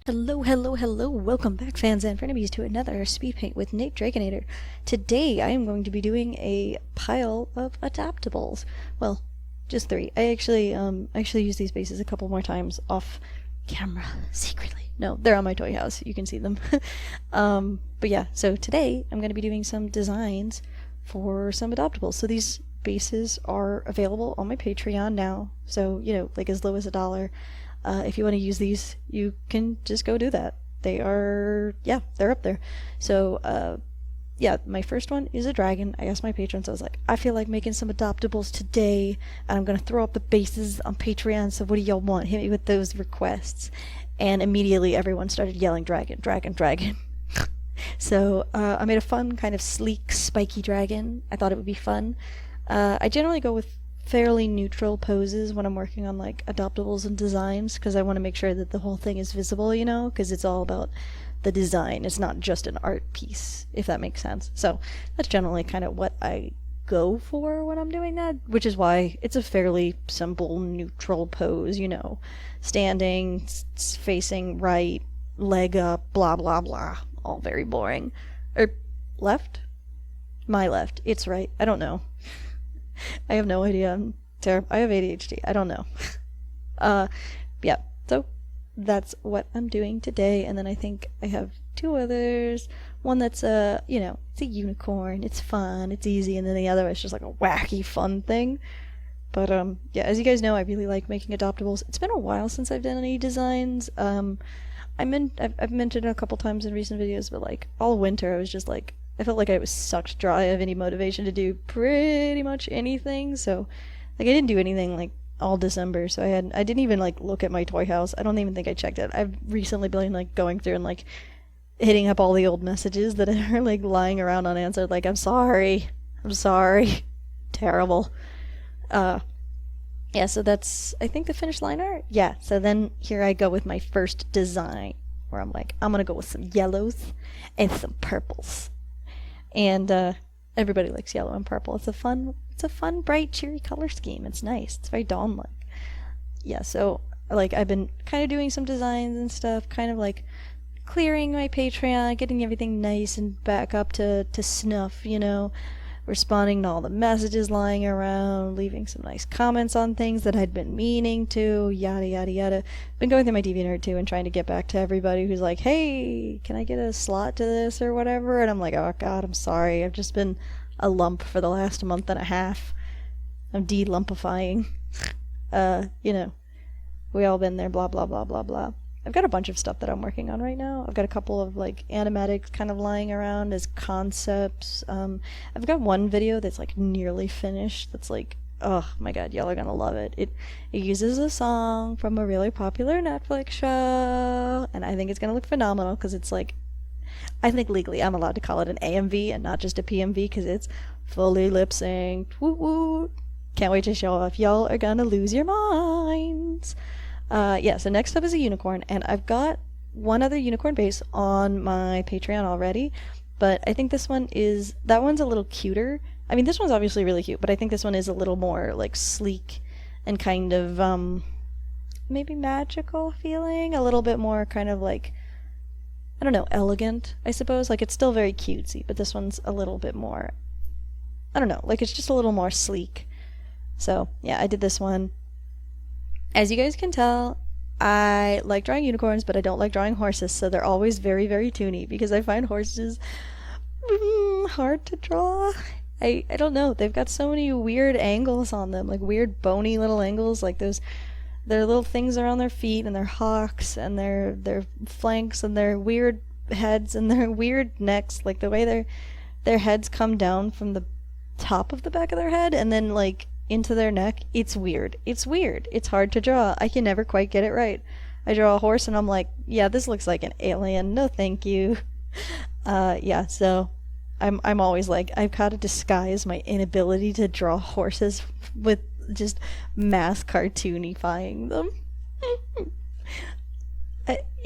Hello, hello, hello. Welcome back, fans and frenemies, to another Speedpaint with Nate Dragonator. Today, I am going to be doing a pile of adoptables. Well, just 3. I actually used these bases a couple more times off camera, secretly. No, they're on my toy house. You can see them. But yeah, so today, I'm going to be doing some designs for some adoptables. So these bases are available on my Patreon now. So, like as low as $1. If you want to use these, you can just go do that. They're up there. So, my first one is a dragon. I asked my patrons, I was like, I feel like making some adoptables today, and I'm going to throw up the bases on Patreon, so what do y'all want? Hit me with those requests. And immediately everyone started yelling, dragon, dragon, dragon. So, I made a fun, kind of sleek, spiky dragon. I thought it would be fun. I generally go with fairly neutral poses when I'm working on like adoptables and designs, because I want to make sure that the whole thing is visible, because it's all about the design. It's not just an art piece, if that makes sense. So that's generally kind of what I go for when I'm doing that, which is why it's a fairly simple neutral pose, standing, facing right, leg up, blah blah blah, all very boring. Or left? My left. It's right. I don't know. I have no idea. I'm terrible. I have ADHD. I don't know. So that's what I'm doing today. And then I think I have 2 others. One that's it's a unicorn. It's fun. It's easy. And then the other is just like a wacky fun thing. But as you guys know, I really like making adoptables. It's been a while since I've done any designs. I've mentioned it a couple times in recent videos, but like all winter I was just like, I felt like I was sucked dry of any motivation to do pretty much anything, so like I didn't do anything like all December, so I didn't even like look at my toy house. I don't even think I checked it. I've recently been like going through and like hitting up all the old messages that are like lying around unanswered, like I'm sorry, terrible. So that's I think the finished line art. Yeah, so then here I go with my first design, where I'm like, I'm gonna go with some yellows and some purples. And everybody likes yellow and purple. It's a fun, bright, cheery color scheme. It's nice. It's very dawn-like. Yeah, so like I've been kind of doing some designs and stuff, kind of like clearing my Patreon, getting everything nice and back up to snuff, responding to all the messages lying around, leaving some nice comments on things that I'd been meaning to, yada yada yada. Been going through my DeviantArt too and trying to get back to everybody who's like, hey, can I get a slot to this or whatever? And I'm like, oh god, I'm sorry. I've just been a lump for the last month and a half. I'm de-lumpifying. We all been there, blah blah blah blah blah. I've got a bunch of stuff that I'm working on right now. I've got a couple of like animatics kind of lying around as concepts. I've got one video that's like nearly finished that's like, oh my god, y'all are gonna love it. It uses a song from a really popular Netflix show, and I think it's gonna look phenomenal because it's like, I think legally I'm allowed to call it an AMV and not just a PMV because it's fully lip synced. Woo woo! Can't wait to show off. Y'all are gonna lose your minds. So next up is a unicorn, and I've got one other unicorn base on my Patreon already, but I think that one's a little cuter. I mean, this one's obviously really cute, but I think this one is a little more like sleek and kind of maybe magical feeling, a little bit more kind of like, I don't know, elegant, I suppose. Like it's still very cutesy, but this one's a little bit more, I don't know, like it's just a little more sleek. So yeah, I did this one. As you guys can tell, I like drawing unicorns, but I don't like drawing horses, so they're always very, very toony, because I find horses hard to draw. I don't know, they've got so many weird angles on them, like weird bony little angles, like their little things around their feet, and their hocks, and their flanks, and their weird heads, and their weird necks, like the way their heads come down from the top of the back of their head, and then like into their neck. It's weird. It's hard to draw. I can never quite get it right. I draw a horse and I'm like, yeah, this looks like an alien. No, thank you. So I'm always like, I've got to disguise my inability to draw horses with just mass cartoonifying them.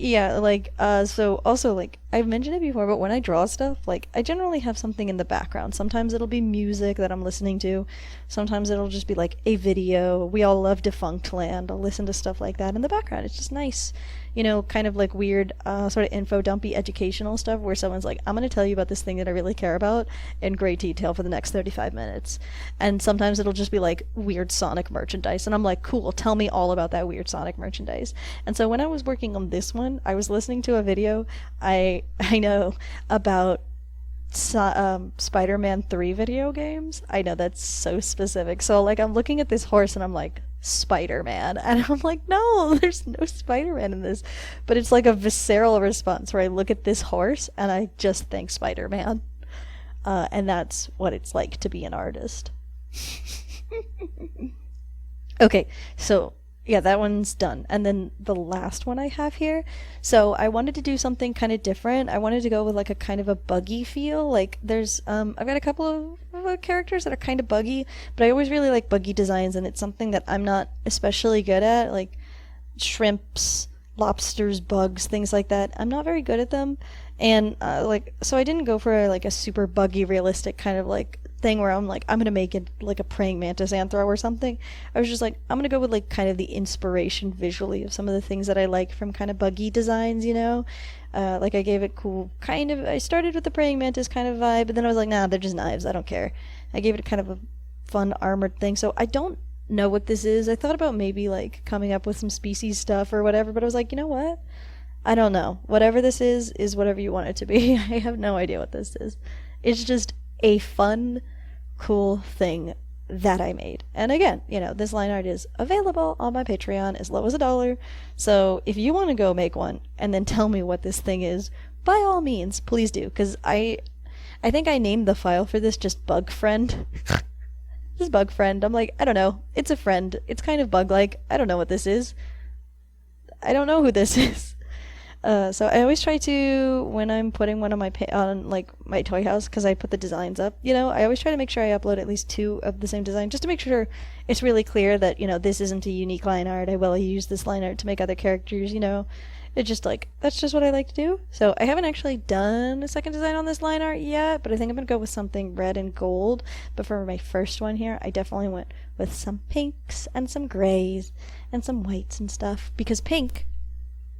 Yeah, like, so also, like, I've mentioned it before, but when I draw stuff, like, I generally have something in the background. Sometimes it'll be music that I'm listening to. Sometimes it'll just be, like, a video. We all love Defunct Land. I'll listen to stuff like that in the background. It's just nice. You know, kind of like weird, sort of info dumpy educational stuff where someone's like, I'm going to tell you about this thing that I really care about in great detail for the next 35 minutes. And sometimes it'll just be like weird Sonic merchandise. And I'm like, cool, tell me all about that weird Sonic merchandise. And so when I was working on this one, I was listening to a video I know about Spider-Man 3 video games. I know that's so specific. So like I'm looking at this horse and I'm like, Spider-Man. And I'm like, no, there's no Spider-Man in this. But it's like a visceral response where I look at this horse and I just think Spider-Man. And that's what it's like to be an artist. Okay, so yeah, that one's done. And then the last one I have here. So I wanted to do something kind of different. I wanted to go with like a kind of a buggy feel. Like there's, I've got a couple of characters that are kind of buggy, but I always really like buggy designs, and it's something that I'm not especially good at. Like shrimps, lobsters, bugs, things like that. I'm not very good at them. And like, so I didn't go for like a super buggy, realistic kind of like thing where I'm like, I'm gonna make it like a praying mantis anthro or something. I was just like, I'm gonna go with like kind of the inspiration visually of some of the things that I like from kind of buggy designs, you know? Like I gave it cool kind of, I started with the praying mantis kind of vibe, but then I was like, nah, they're just knives, I don't care. I gave it kind of a fun armored thing, so I don't know what this is. I thought about maybe like coming up with some species stuff or whatever, but I was like, you know what? I don't know. Whatever this is whatever you want it to be. I have no idea what this is. It's just a fun, cool thing that I made. And again, you know, this line art is available on my Patreon as low as $1. So if you want to go make one and then tell me what this thing is, by all means, please do. Because I think I named the file for this just Bug Friend. This Bug Friend. I'm like, I don't know. It's a friend. It's kind of bug-like. I don't know what this is. I don't know who this is. So I always try to, when I'm putting one on my on like my toy house, because I put the designs up, you know, I always try to make sure I upload at least 2 of the same design, just to make sure it's really clear that, you know, this isn't a unique line art. I will use this line art to make other characters, you know. It's just like, that's just what I like to do. So I haven't actually done a second design on this line art yet, but I think I'm going to go with something red and gold. But for my first one here, I definitely went with some pinks and some grays and some whites and stuff, because pink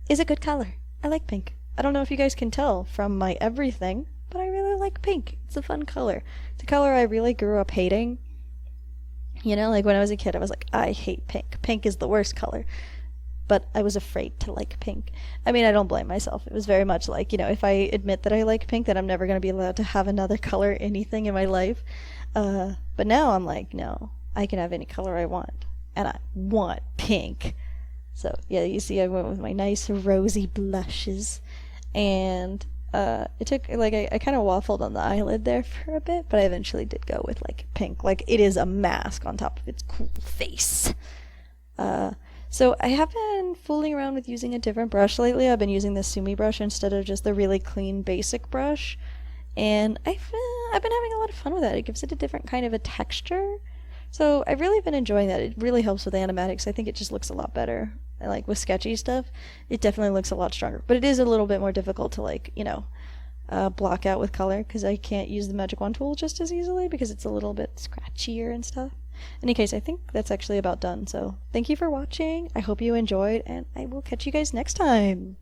is a good color. I like pink. I don't know if you guys can tell from my everything, but I really like pink. It's a fun color. It's a color I really grew up hating. You know, like when I was a kid, I was like, I hate pink. Pink is the worst color. But I was afraid to like pink. I mean, I don't blame myself. It was very much like, you know, if I admit that I like pink, then I'm never going to be allowed to have another color anything in my life. But now I'm like, no, I can have any color I want. And I want pink. So, yeah, you see I went with my nice rosy blushes, and it took, like, I kind of waffled on the eyelid there for a bit, but I eventually did go with, like, pink. Like, it is a mask on top of its cool face. So I have been fooling around with using a different brush lately. I've been using the Sumi brush instead of just the really clean basic brush, and I've been having a lot of fun with that. It gives it a different kind of a texture. So I've really been enjoying that. It really helps with animatics. I think it just looks a lot better. Like with sketchy stuff, it definitely looks a lot stronger. But it is a little bit more difficult to, like, you know, block out with color, because I can't use the magic wand tool just as easily because it's a little bit scratchier and stuff. In any case, I think that's actually about done. So thank you for watching. I hope you enjoyed, and I will catch you guys next time.